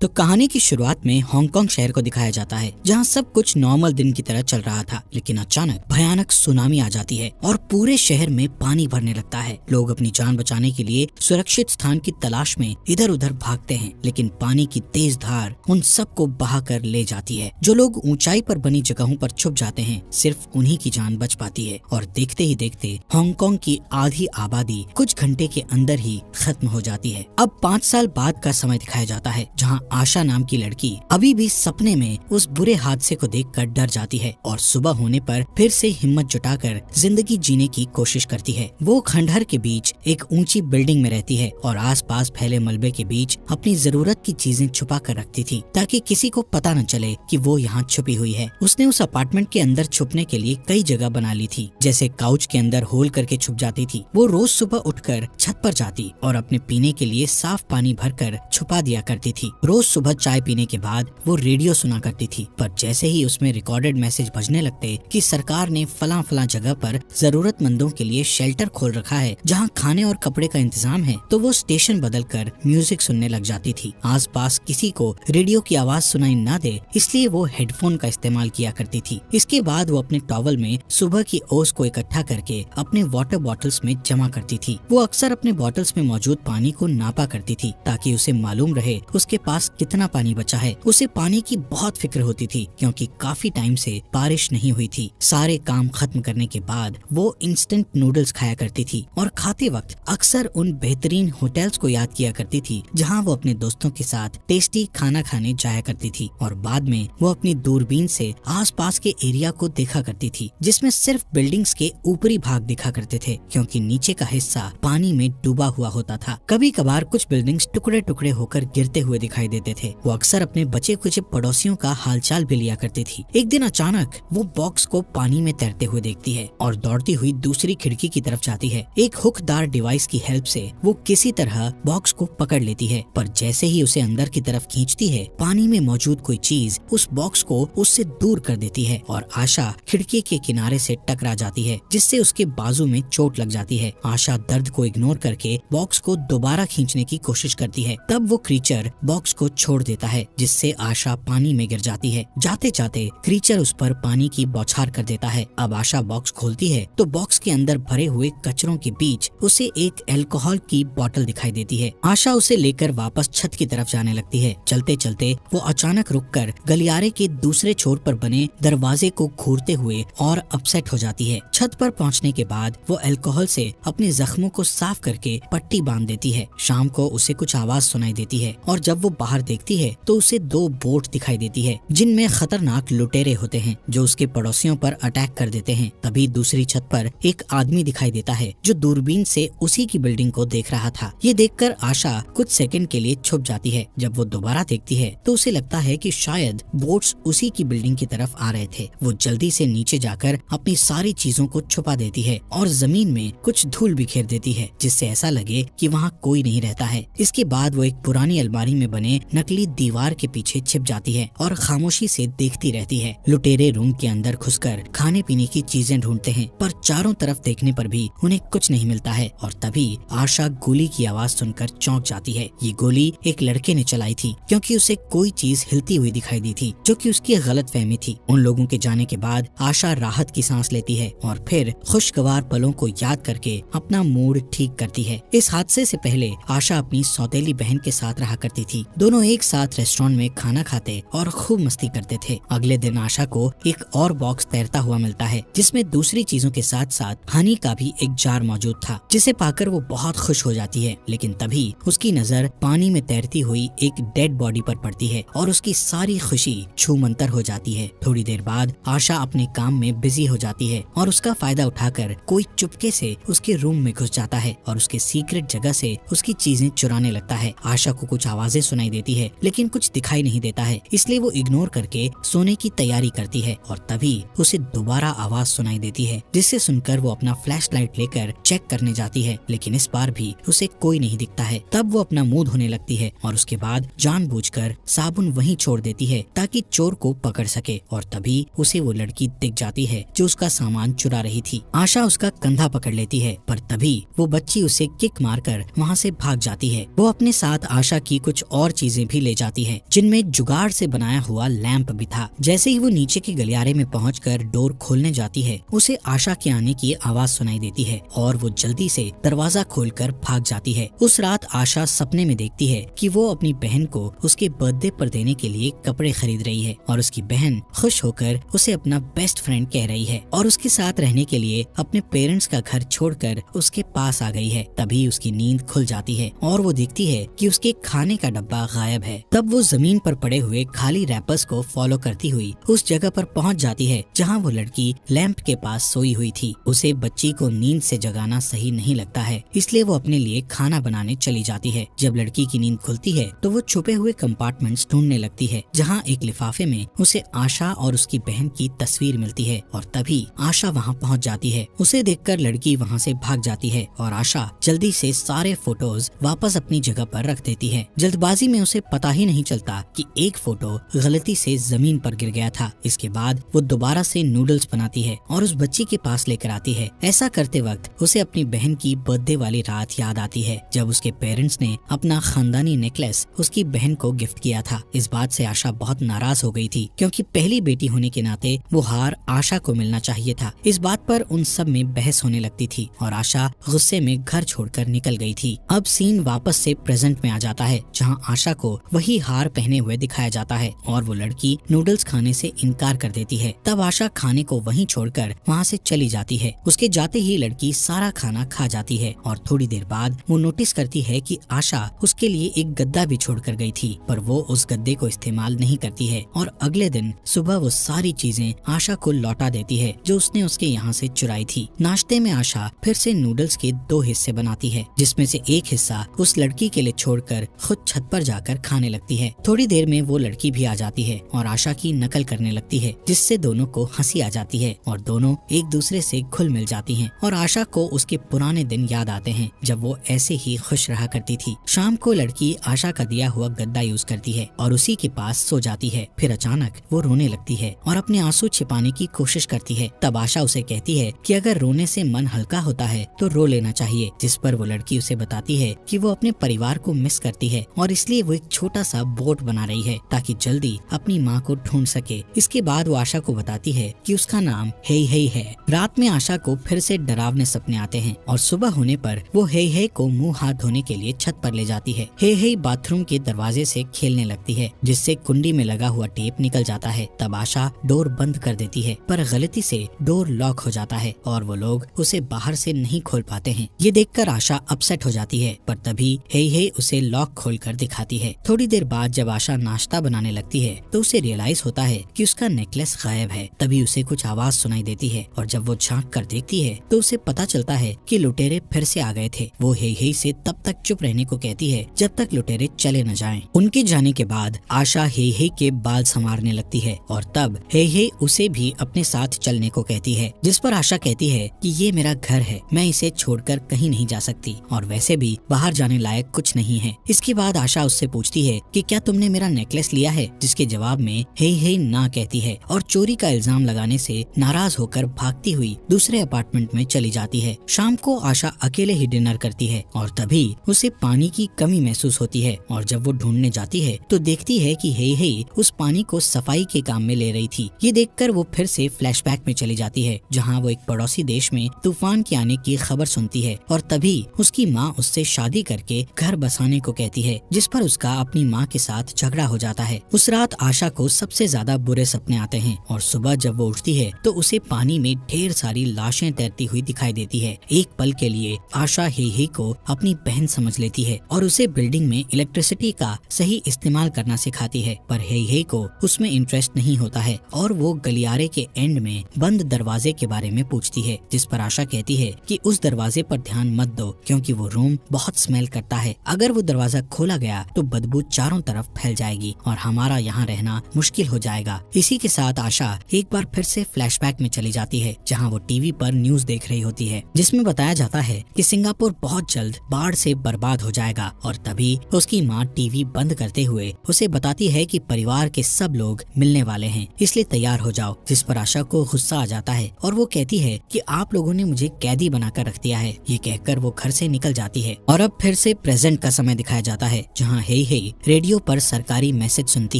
तो कहानी की शुरुआत में हांगकांग शहर को दिखाया जाता है, जहां सब कुछ नॉर्मल दिन की तरह चल रहा था। लेकिन अचानक भयानक सुनामी आ जाती है और पूरे शहर में पानी भरने लगता है। लोग अपनी जान बचाने के लिए सुरक्षित स्थान की तलाश में इधर उधर भागते हैं, लेकिन पानी की तेज धार उन सबको बहाकर ले जाती है। जो लोग ऊंचाई पर बनी जगहों पर छुप जाते हैं, सिर्फ उन्हीं की जान बच पाती है। और देखते ही देखते हांगकांग की आधी आबादी कुछ घंटे के अंदर ही खत्म हो जाती है। अब 5 साल बाद का समय दिखाया जाता है, जहां आशा नाम की लड़की अभी भी सपने में उस बुरे हादसे को देखकर डर जाती है और सुबह होने पर फिर से हिम्मत जुटाकर जिंदगी जीने की कोशिश करती है। वो खंडहर के बीच एक ऊंची बिल्डिंग में रहती है और आसपास फैले मलबे के बीच अपनी जरूरत की चीजें छुपा कर रखती थी, ताकि किसी को पता न चले कि वो यहाँ छुपी हुई है। उसने उस अपार्टमेंट के अंदर छुपने के लिए कई जगह बना ली थी, जैसे काउच के अंदर होल करके छुप जाती थी। वो रोज सुबह उठकर छत पर जाती और अपने पीने के लिए साफ पानी भरकर छुपा दिया करती थी। रोज सुबह चाय पीने के बाद वो रेडियो सुना करती थी, पर जैसे ही उसमें रिकॉर्डेड मैसेज बजने लगते कि सरकार ने फला फला जगह पर जरूरतमंदों के लिए शेल्टर खोल रखा है, जहां खाने और कपड़े का इंतजाम है, तो वो स्टेशन बदलकर म्यूजिक सुनने लग जाती थी। आसपास किसी को रेडियो की आवाज सुनाई न दे, इसलिए वो हेडफोन का इस्तेमाल किया करती थी। इसके बाद वो अपने टॉवल में सुबह की ओस को इकट्ठा करके अपने वाटर बॉटल्स में जमा करती थी। वो अक्सर अपने बॉटल्स में मौजूद पानी को नापा करती थी, ताकि उसे मालूम रहे उसके पास कितना पानी बचा है। उसे पानी की बहुत फिक्र होती थी, क्योंकि काफी टाइम से बारिश नहीं हुई थी। सारे काम खत्म करने के बाद वो इंस्टेंट नूडल्स खाया करती थी और खाते वक्त अक्सर उन बेहतरीन होटल्स को याद किया करती थी, जहां वो अपने दोस्तों के साथ टेस्टी खाना खाने जाया करती थी। और बाद में वो अपनी दूरबीन से आसपास के एरिया को देखा करती थी, जिसमें सिर्फ बिल्डिंग्स के ऊपरी भाग दिखा करते थे, क्योंकि नीचे का हिस्सा पानी में डूबा हुआ होता था। कभी कभार कुछ बिल्डिंग्स टुकड़े टुकड़े होकर गिरते हुए दिखाई देते थे। वो अक्सर अपने बचे कुछ पड़ोसियों का हालचाल भी लिया करती थी। एक दिन अचानक वो बॉक्स को पानी में तैरते हुए देखती है और दौड़ती हुई दूसरी खिड़की की तरफ जाती है। एक हुकदार डिवाइस की हेल्प से वो किसी तरह बॉक्स को पकड़ लेती है, पर जैसे ही उसे अंदर की तरफ खींचती है, पानी में मौजूद कोई चीज उस बॉक्स को उससे दूर कर देती है और आशा खिड़की के किनारे से टकरा जाती है, जिससे उसके बाजू में चोट लग जाती है। आशा दर्द को इग्नोर करके बॉक्स को दोबारा खींचने की कोशिश करती है। तब वो क्रीचर बॉक्स को छोड़ देता है, जिससे आशा पानी में गिर जाती है। जाते जाते क्रीचर उस पर पानी की बौछार कर देता है। अब आशा बॉक्स खोलती है तो बॉक्स के अंदर भरे हुए कचरों के बीच उसे एक अल्कोहल की बोतल दिखाई देती है। आशा उसे लेकर वापस छत की तरफ जाने लगती है। चलते चलते वो अचानक रुककर गलियारे के दूसरे छोर पर बने दरवाजे को घूरते हुए और अपसेट हो जाती है। छत पर पहुंचने के बाद वो अल्कोहल से अपने जख्मों को साफ करके पट्टी बांध देती है। शाम को उसे कुछ आवाज सुनाई देती है और जब वो बाहर देखती है तो उसे 2 बोट दिखाई देती है, जिनमें खतरनाक लुटेरे होते हैं, जो उसके पड़ोसियों पर अटैक कर देते हैं। तभी दूसरी छत पर एक आदमी दिखाई देता है, जो दूरबीन से उसी की बिल्डिंग को देख रहा था। ये देखकर आशा कुछ सेकंड के लिए छुप जाती है। जब वो दोबारा देखती है तो उसे लगता है कि शायद बोट्स उसी की बिल्डिंग की तरफ आ रहे थे। वो जल्दी से नीचे जाकर अपनी सारी चीजों को छुपा देती है और जमीन में कुछ धूल बिखेर देती है, जिससे ऐसा लगे कि वहाँ कोई नहीं रहता है। इसके बाद वो एक पुरानी अलमारी में बने नकली दीवार के पीछे छिप जाती है और खामोशी से देखती रहती है। लुटेरे रूम के अंदर घुसकर खाने पीने की चीजें ढूंढते हैं, पर चारों तरफ देखने पर भी उन्हें कुछ नहीं मिलता है। और तभी आशा गोली की आवाज सुनकर चौंक जाती है। ये गोली एक लड़के ने चलाई थी, क्योंकि उसे कोई चीज हिलती हुई दिखाई दी थी, जो कि उसकी गलतफहमी थी। उन लोगों के जाने के बाद आशा राहत की सांस लेती है और फिर खुशगवार पलों को याद करके अपना मूड ठीक करती है। इस हादसे से पहले आशा अपनी सौतेली बहन के साथ रहा करती थी। दोनों एक साथ रेस्टोरेंट में खाना खाते और खूब मस्ती करते थे। अगले दिन आशा को एक और बॉक्स तैरता हुआ मिलता है, जिसमें दूसरी चीजों के साथ साथ हनी का भी एक जार मौजूद था, जिसे पाकर वो बहुत खुश हो जाती है। लेकिन तभी उसकी नजर पानी में तैरती हुई एक डेड बॉडी पर पड़ती है और उसकी सारी खुशी छूमंतर हो जाती है। थोड़ी देर बाद आशा अपने काम में बिजी हो जाती है और उसका फायदा उठाकर कोई चुपके से उसके रूम में घुस जाता है और उसके सीक्रेट जगह से उसकी चीजें चुराने लगता है। आशा को कुछ आवाजें सुनाई देती है, लेकिन कुछ दिखाई नहीं देता है, इसलिए वो इग्नोर करके सोने की तैयारी करती है। और तभी उसे दोबारा आवाज सुनाई देती है, जिसे सुनकर वो अपना फ्लैश लाइट लेकर चेक करने जाती है, लेकिन इस बार भी उसे कोई नहीं दिखता है। तब वो अपना मुंह धोने लगती है और उसके बाद जानबूझकर साबुन वहीं छोड़ देती है, ताकि चोर को पकड़ सके। और तभी उसे वो लड़की दिख जाती है, जो उसका सामान चुरा रही थी। आशा उसका कंधा पकड़ लेती है, पर तभी वो बच्ची उसे किक मारकर वहाँ से भाग जाती है। वो अपने साथ आशा की कुछ और चीजें चीजें भी ले जाती है, जिनमें जुगाड़ से बनाया हुआ लैंप भी था। जैसे ही वो नीचे के गलियारे में पहुंचकर डोर खोलने जाती है, उसे आशा के आने की आवाज सुनाई देती है और वो जल्दी से दरवाजा खोलकर भाग जाती है। उस रात आशा सपने में देखती है कि वो अपनी बहन को उसके बर्थडे पर देने के लिए कपड़े खरीद रही है और उसकी बहन खुश होकर उसे अपना बेस्ट फ्रेंड कह रही है और उसके साथ रहने के लिए अपने पेरेंट्स का घर छोड़कर उसके पास आ गई है। तभी उसकी नींद खुल जाती है और वो देखती है कि उसके खाने का डब्बा गायब है। तब वो जमीन पर पड़े हुए खाली रैपर्स को फॉलो करती हुई उस जगह पर पहुंच जाती है जहां वो लड़की लैंप के पास सोई हुई थी। उसे बच्ची को नींद से जगाना सही नहीं लगता है, इसलिए वो अपने लिए खाना बनाने चली जाती है। जब लड़की की नींद खुलती है तो वो छुपे हुए कंपार्टमेंट्स ढूंढने लगती है, जहां एक लिफाफे में उसे आशा और उसकी बहन की तस्वीर मिलती है और तभी आशा वहां पहुंच जाती है। उसे देखकर लड़की वहां से भाग जाती है और आशा जल्दी से सारे फोटोज वापस अपनी जगह पर रख देती है। जल्दबाजी में उसे पता ही नहीं चलता कि एक फोटो गलती से जमीन पर गिर गया था। इसके बाद वो दोबारा से नूडल्स बनाती है और उस बच्ची के पास लेकर आती है। ऐसा करते वक्त उसे अपनी बहन की बर्थडे वाली रात याद आती है जब उसके पेरेंट्स ने अपना खानदानी नेकलेस उसकी बहन को गिफ्ट किया था। इस बात से आशा बहुत नाराज हो गई थी क्योंकि पहली बेटी होने के नाते वो हार आशा को मिलना चाहिए था। इस बात पर उन सब में बहस होने लगती थी और आशा गुस्से में घर छोड़कर निकल गई थी। अब सीन वापस से प्रेजेंट में आ जाता है जहां आशा को वही हार पहने हुए दिखाया जाता है और वो लड़की नूडल्स खाने से इनकार कर देती है। तब आशा खाने को वहीं छोड़कर वहां से चली जाती है। उसके जाते ही लड़की सारा खाना खा जाती है और थोड़ी देर बाद वो नोटिस करती है कि आशा उसके लिए एक गद्दा भी छोड़कर गई थी, पर वो उस गद्दे को इस्तेमाल नहीं करती है और अगले दिन सुबह वो सारी चीजें आशा को लौटा देती है जो उसने उसके यहाँ से चुराई थी। नाश्ते में आशा फिर से नूडल्स के 2 हिस्से बनाती है, जिसमें से एक हिस्सा उस लड़की के लिए छोड़कर खुद छत पर जाकर खाने लगती है। थोड़ी देर में वो लड़की भी आ जाती है और आशा की नकल करने लगती है, जिससे दोनों को हंसी आ जाती है और दोनों एक दूसरे से घुल मिल जाती हैं और आशा को उसके पुराने दिन याद आते हैं जब वो ऐसे ही खुश रहा करती थी। शाम को लड़की आशा का दिया हुआ गद्दा यूज करती है और उसी के पास सो जाती है। फिर अचानक वो रोने लगती है और अपने आंसू छिपाने की कोशिश करती है। तब आशा उसे कहती है कि अगर रोने से मन हल्का होता है तो रो लेना चाहिए, जिस पर वो लड़की उसे बताती है कि वो अपने परिवार को मिस करती है और इसलिए वो एक छोटा सा बोट बना रही है ताकि जल्दी अपनी माँ को ढूंढ सके। इसके बाद वो आशा को बताती है कि उसका नाम हेई हेई है। रात में आशा को फिर से डरावने सपने आते हैं और सुबह होने पर वो हेई हेई को मुंह हाथ धोने के लिए छत पर ले जाती है। हेई हेई बाथरूम के दरवाजे से खेलने लगती है, जिससे कुंडी में लगा हुआ टेप निकल जाता है। तब आशा डोर बंद कर देती है, पर गलती से डोर लॉक हो जाता है और वो लोग उसे बाहर से नहीं खोल पाते हैं। ये देखकर आशा अपसेट हो जाती है, पर तभी हेई हेई उसे लॉक खोलकर दिखाती है। थोड़ी देर बाद जब आशा नाश्ता बनाने लगती है तो उसे रियलाइज होता है कि उसका नेकलेस गायब है। तभी उसे कुछ आवाज सुनाई देती है और जब वो झांक कर देखती है तो उसे पता चलता है कि लुटेरे फिर से आ गए थे। वो हेई हेई से तब तक चुप रहने को कहती है जब तक लुटेरे चले न जाएं। उनके जाने के बाद आशा हेई हेई के बाल संवारने लगती है और तब हेई हेई उसे भी अपने साथ चलने को कहती है, जिस पर आशा कहती है कि ये मेरा घर है, मैं इसे छोड़कर कहीं नहीं जा सकती और वैसे भी बाहर जाने लायक कुछ नहीं है। इसके बाद आशा उससे पूछती है कि क्या तुमने मेरा नेकलेस लिया है, जिसके जवाब में हेई हेई ना कहती है और चोरी का इल्जाम लगाने से नाराज होकर भागती हुई दूसरे अपार्टमेंट में चली जाती है। शाम को आशा अकेले ही डिनर करती है और तभी उसे पानी की कमी महसूस होती है और जब वो ढूंढने जाती है तो देखती है कि हेई हेई उस पानी को सफाई के काम में ले रही थी। ये देखकर वो फिर से फ्लैशबैक में चली जाती है जहाँ वो एक पड़ोसी देश में तूफान के आने की खबर सुनती है और तभी उसकी माँ उससे शादी करके घर बसाने को कहती है, जिस पर उसका अपनी माँ के साथ झगड़ा हो जाता है। उस रात आशा को सबसे ज्यादा बुरे सपने आते हैं और सुबह जब वो उठती है तो उसे पानी में ढेर सारी लाशें तैरती हुई दिखाई देती है। एक पल के लिए आशा हेई हेई को अपनी बहन समझ लेती है और उसे बिल्डिंग में इलेक्ट्रिसिटी का सही इस्तेमाल करना सिखाती है, पर हेई हेई को उसमें इंटरेस्ट नहीं होता है और वो गलियारे के एंड में बंद दरवाजे के बारे में पूछती है, जिस पर आशा कहती है कि उस दरवाजे पर ध्यान मत दो क्योंकि वो रूम बहुत स्मेल करता है। अगर वो दरवाजा खोला गया तो बदबू चारों तरफ फैल जाएगी और हमारा यहाँ रहना मुश्किल हो जाएगा। इसी के साथ आशा एक बार फिर से फ्लैशबैक में चली जाती है जहाँ वो टीवी पर न्यूज देख रही होती है, जिसमें बताया जाता है कि सिंगापुर बहुत जल्द बाढ़ से बर्बाद हो जाएगा और तभी उसकी माँ टीवी बंद करते हुए उसे बताती है कि परिवार के सब लोग मिलने वाले हैं, इसलिए तैयार हो जाओ। जिस पर आशा को गुस्सा आ जाता है और वो कहती है कि आप लोगों ने मुझे कैदी बनाकर रख दिया है। ये कहकर वो घर से निकल जाती है और अब फिर से प्रेजेंट का समय दिखाया जाता है जहाँ हेई हेई हेई रेडियो पर सरकारी मैसेज सुनती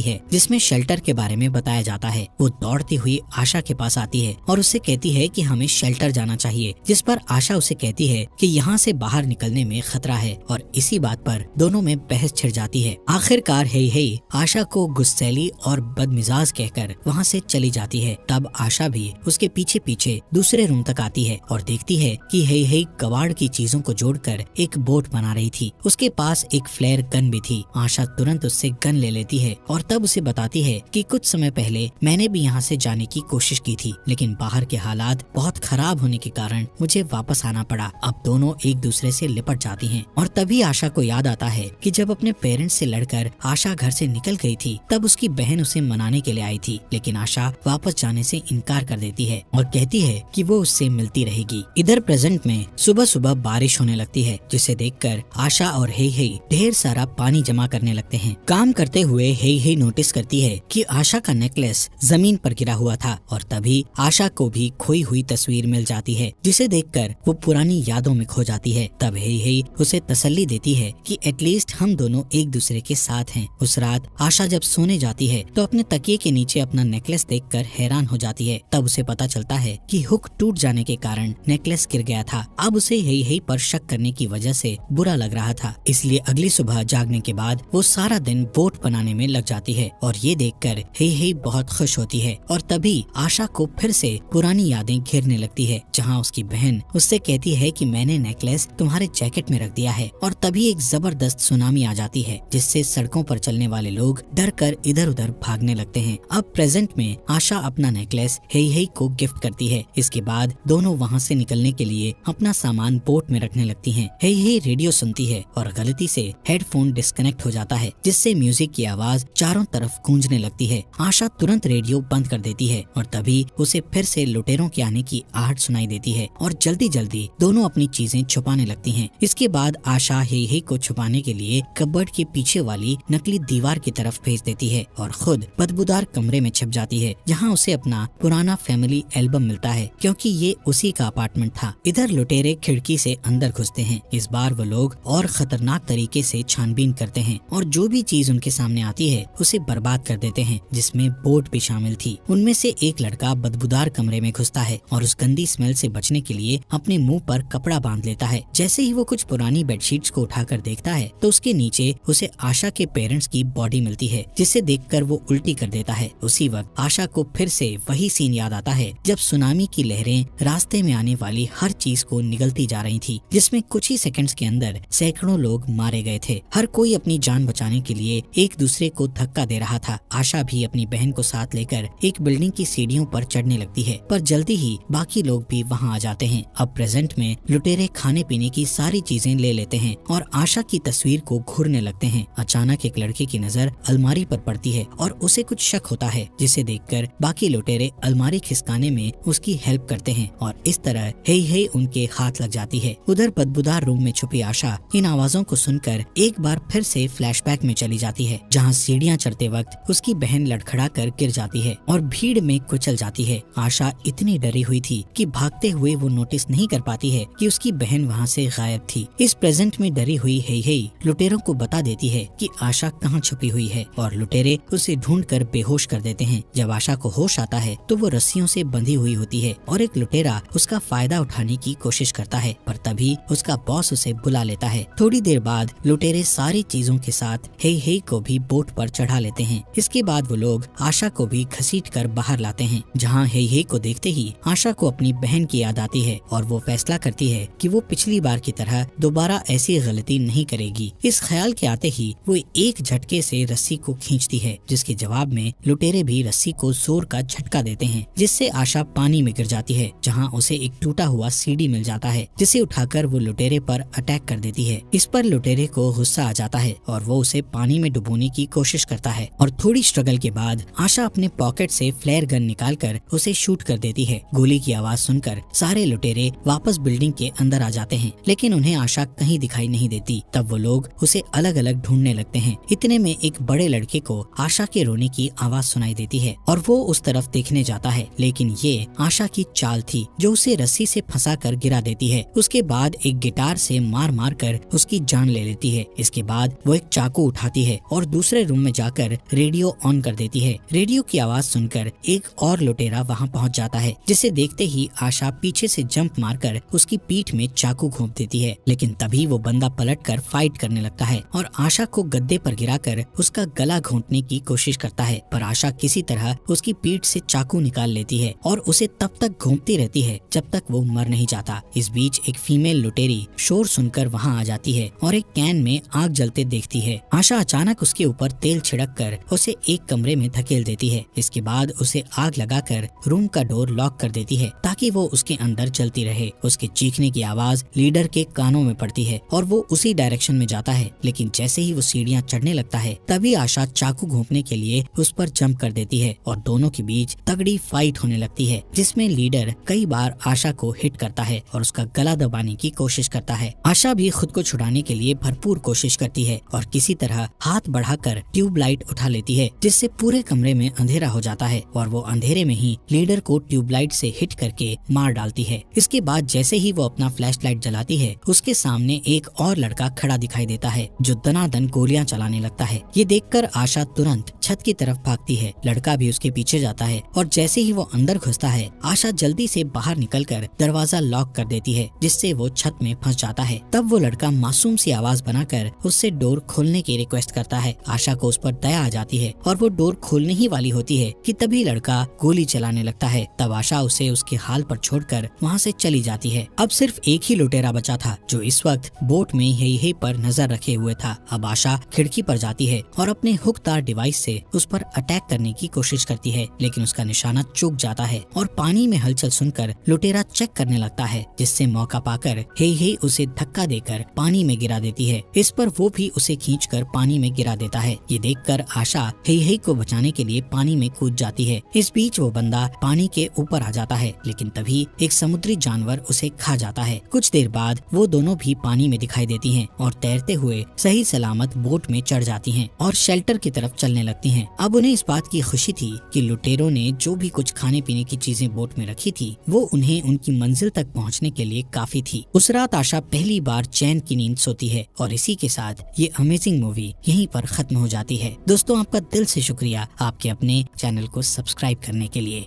है जिसमें शेल्टर के बारे में बताया जाता है। वो दौड़ती हुई आशा के पास आती है और उससे कहती है कि हमें शेल्टर जाना चाहिए, जिस पर आशा उसे कहती है कि यहाँ से बाहर निकलने में खतरा है और इसी बात पर दोनों में बहस छिड़ जाती है। आखिरकार हेई हेई आशा को गुस्सैली और बदमिजाज कहकर वहाँ से चली जाती है। तब आशा भी उसके पीछे पीछे दूसरे रूम तक आती है और देखती है कि हेई हेई कबाड़ की चीजों को जोड़कर एक बोट बना रही थी। उसके पास एक फ्लेयर गन भी थी। आशा तुरंत उससे गन ले लेती है और तब उसे बताती है कि कुछ समय पहले मैंने भी यहाँ से जाने की कोशिश की थी, लेकिन बाहर के हालात बहुत खराब होने के कारण मुझे वापस आना पड़ा। अब दोनों एक दूसरे से लिपट जाती हैं और तभी आशा को याद आता है कि जब अपने पेरेंट्स से लड़कर आशा घर से निकल गई थी तब उसकी बहन उसे मनाने के लिए आई थी, लेकिन आशा वापस जाने से इनकार कर देती है और कहती है कि वो उससे मिलती रहेगी। इधर प्रेजेंट में सुबह सुबह बारिश होने लगती है, जिसे देखकर आशा और हेई हेई ढेर सारा पानी जमा करने लगते हैं। काम करते हुए हेई हेई नोटिस करती है कि आशा का नेकलेस जमीन पर गिरा हुआ था और तभी आशा को भी खोई हुई तस्वीर मिल जाती है, जिसे देखकर वो पुरानी यादों में खो जाती है। तब हेई हेई उसे तसल्ली देती है कि एटलीस्ट हम दोनों एक दूसरे के साथ हैं। उस रात आशा जब सोने जाती है तो अपने तकिए के नीचे अपना नेकलेस देखकर हैरान हो जाती है। तब उसे पता चलता है कि हुक टूट जाने के कारण नेकलेस गिर गया था। अब उसे हेई हेई पर शक करने की वजह से बुरा लग रहा था, इसलिए अगली सुबह जागने के बाद वो सारा दिन बोट बनाने में लग जाती है और ये देखकर हेई हेई बहुत खुश होती है। और तभी आशा को फिर से पुरानी यादें घेरने लगती है, जहाँ उसकी बहन उससे कहती है कि मैंने नेकलेस तुम्हारे जैकेट में रख दिया है। और तभी एक जबरदस्त सुनामी आ जाती है, जिससे सड़कों पर चलने वाले लोग डर कर इधर उधर भागने लगते हैं। अब प्रेजेंट में आशा अपना नेकलेस हेई हेई को गिफ्ट करती है। इसके बाद दोनों वहाँ से निकलने के लिए अपना सामान बोट में रखने लगती हैं। हेई हेई रेडियो सुनती है और गलती से हेडफोन डिस्कनेक्ट हो जाता है, जिससे म्यूजिक की आवाज चारों तरफ गूंजने लगती है। आशा तुरंत रेडियो बंद कर देती है और तभी उसे फिर से लुटेरों के आने की आहट सुनाई देती है और जल्दी जल्दी दोनों अपनी चीजें छुपाने लगती हैं। इसके बाद आशा हेई हेई को छुपाने के लिए कबर्ड के पीछे वाली नकली दीवार की तरफ भेज देती है और खुद बदबूदार कमरे में छिप जाती है, जहाँ उसे अपना पुराना फैमिली एल्बम मिलता है, क्योंकि ये उसी का अपार्टमेंट था। इधर लुटेरे खिड़की से अंदर घुसते हैं। इस बार वो लोग और खतरनाक तरीके से छानबीन करते हैं और जो भी चीज उनके सामने आती है उसे बर्बाद कर देते हैं, जिसमें बोट भी शामिल थी। उनमें से एक लड़का बदबूदार कमरे में घुसता है और उस गंदी स्मेल से बचने के लिए अपने मुंह पर कपड़ा बांध लेता है। जैसे ही वो कुछ पुरानी बेडशीट्स को उठाकर देखता है तो उसके नीचे उसे आशा के पेरेंट्स की बॉडी मिलती है, जिसे देखकर वो उल्टी कर देता है। उसी वक्त आशा को फिर से वही सीन याद आता है जब सुनामी की लहरें रास्ते में आने वाली हर चीज को निगलती जा रही थी, जिसमें कुछ ही सेकंड्स के अंदर सैकड़ों लोग मारे गए थे। हर कोई अपनी जान बचाने के लिए एक दूसरे को धक्का दे रहा था। आशा भी अपनी बहन को साथ लेकर एक बिल्डिंग की सीढ़ियों पर चढ़ने लगती है, पर जल्दी ही बाकी लोग भी वहाँ आ जाते हैं। अब प्रेजेंट में लुटेरे खाने पीने की सारी चीजें ले लेते हैं और आशा की तस्वीर को घूरने लगते हैं। अचानक एक लड़के की नजर अलमारी पर पड़ती है और उसे कुछ शक होता है, जिसे देखकर बाकी लुटेरे अलमारी खिसकाने में उसकी हेल्प करते हैं और इस तरह हेई हेई उनके हाथ लग जाती है। उधर बदबूदार रूम में छुपी आशा इन आवाजों को सुनकर एक बार फिर से फ्लैशबैक में चली जाती है, जहाँ सीढ़ियाँ चढ़ते वक्त उसकी बहन लड़खड़ा कर गिर जाती है और भीड़ में कुचल जाती है। आशा इतनी डरी हुई थी कि भागते हुए वो नोटिस नहीं कर पाती है कि उसकी बहन वहाँ से गायब थी। इस प्रेजेंट में डरी हुई हेई हेई लुटेरों को बता देती है कि आशा कहाँ छुपी हुई है और लुटेरे उसे ढूंढकर बेहोश कर देते हैं। जब आशा को होश आता है तो वो रस्सियों से बंधी हुई होती है और एक लुटेरा उसका फायदा उठाने की कोशिश करता है, पर तभी उसका बॉस उसे बुला लेता है। थोड़ी देर बाद लुटेरे सारी चीजों के साथ हेई हेई को भी बोट पर चढ़ा लेते हैं। इसके बाद वो लोग आशा को भी घसीट कर बाहर लाते हैं, जहाँ हेई हेई को देखते ही आशा को अपनी बहन की याद आती है और वो फैसला करती है कि वो पिछली बार की तरह दोबारा ऐसी गलती नहीं करेगी। इस ख्याल के आते ही वो एक झटके से रस्सी को खींचती है, जिसके जवाब में लुटेरे भी रस्सी को जोर का झटका देते हैं, जिससे आशा पानी में गिर जाती है, जहाँ उसे एक टूटा हुआ सीढ़ी मिल जाता है, जिसे उठाकर वो लुटेरे पर अटैक कर देती है। इस पर लुटेरे को गुस्सा आ जाता है और वो उसे पानी में डुबोने की कोशिश करता है और थोड़ी स्ट्रगल के बाद आशा अपने पॉकेट से फ्लेयर गन निकालकर उसे शूट कर देती है। गोली की आवाज सुनकर सारे लुटेरे वापस बिल्डिंग के अंदर आ जाते हैं, लेकिन उन्हें आशा कहीं दिखाई नहीं देती। तब वो लोग उसे अलग अलग ढूंढने लगते हैं। इतने में एक बड़े लड़के को आशा के रोने की आवाज सुनाई देती है और वो उस तरफ देखने जाता है, लेकिन ये आशा की चाल थी जो उसे रस्सी से फंसा कर गिरा देती है। उसके बाद एक गिटार से मार मार कर उसकी जान ले लेती है। इसके बाद वो एक चाकू उठाती है और दूसरे रूम में जाकर रेडियो ऑन कर देती है। रेडियो की आवाज सुनकर एक और लुटेरा वहाँ पहुँच जाता है, जिसे देखते ही आशा पीछे से जंप मारकर उसकी पीठ में चाकू घोंप देती है। लेकिन तभी वो बंदा पलटकर फाइट करने लगता है और आशा को गद्दे पर गिराकर उसका गला घोंटने की कोशिश करता है, पर आशा किसी तरह उसकी पीठ से चाकू निकाल लेती है और उसे तब तक घोंपती रहती है जब तक वो मर नहीं जाता। इस बीच एक फीमेल लुटेरी शोर सुनकर वहाँ आ जाती है और एक कैन में आग जलते देखती है। आशा अचानक उसके ऊपर तेल छिड़क कर उसे एक कमरे में धकेल देती है। इसके बाद उसे आग लगाकर रूम का डोर लॉक कर देती है ताकि वो उसके अंदर जलती रहे। उसके चीखने की आवाज लीडर के कानों में पड़ती है और वो उसी डायरेक्शन में जाता है, लेकिन जैसे ही वो सीढ़ियाँ चढ़ने लगता है तभी आशा चाकू घोंपने के लिए उस पर जंप कर देती है और दोनों के बीच तगड़ी फाइट होने लगती है, जिसमें लीडर कई बार आशा को हिट करता है और उसका गला दबाने की कोशिश करता है। आशा भी खुद को छुड़ाने के लिए भरपूर कोशिश करती है और किसी तरह हाथ बढ़ाकर ट्यूबलाइट उठा लेती है, जिससे पूरे कमरे में अंधेरा हो जाता है और वो अंधेरे में ही लीडर को ट्यूबलाइट से हिट करके मार डालती है। इसके बाद जैसे ही वो अपना फ्लैशलाइट जलाती है, उसके सामने एक और लड़का खड़ा दिखाई देता है जो दनादन गोलियां चलाने लगता है। ये देखकर आशा तुरंत छत की तरफ भागती है। लड़का भी उसके पीछे जाता है और जैसे ही वो अंदर घुसता है, आशा जल्दी से बाहर निकलकर दरवाजा लॉक कर देती है, जिससे वो छत में फंस जाता है। तब वो लड़का मासूम सी आवाज बनाकर उससे डोर खोलने की रिक्वेस्ट करता है। आशा को उस पर दया आ जाती है और वो डोर खोलने ही वाली होती है कि तभी लड़का गोली चलाने लगता है। तब आशा उसे उसके हाल पर छोड़कर वहाँ से चली जाती है। अब सिर्फ एक ही लुटेरा बचा था जो इस वक्त बोट में यही पर नजर रखे हुए था। अब आशा खिड़की पर जाती है और अपने हुकदार डिवाइस से उस पर अटैक करने की कोशिश करती है, लेकिन उसका निशाना चूक जाता है और पानी में हलचल सुनकर लुटेरा चेक करने लगता है, जिससे मौका पाकर हे उसे धक्का देकर पानी में गिरा देती है। इस पर वो भी उसे खींचकर पानी में गिरा देता है। ये देखकर आशा हे को बचाने के लिए पानी में कूद जाती है। इस बीच वो बंदा पानी के ऊपर आ जाता है, लेकिन तभी एक समुद्री जानवर उसे खा जाता है। कुछ देर बाद वो दोनों भी पानी में दिखाई देती हैं और तैरते हुए सही सलामत बोट में चढ़ जाती हैं और शेल्टर की तरफ चलने लगती हैं। अब उन्हें इस बात की खुशी थी कि लुटेरों ने जो भी कुछ खाने पीने की चीजें बोट में रखी थी वो उन्हें उनकी मंजिल तक पहुंचने के लिए काफी थी। उस रात आशा पहली बार चैन की नींद सोती है और इसी के साथ ये अमेजिंग मूवी यहीं पर खत्म हो जाती है। दोस्तों, आपका दिल से शुक्रिया आपके अपने चैनल को सब्सक्राइब करने के लिए।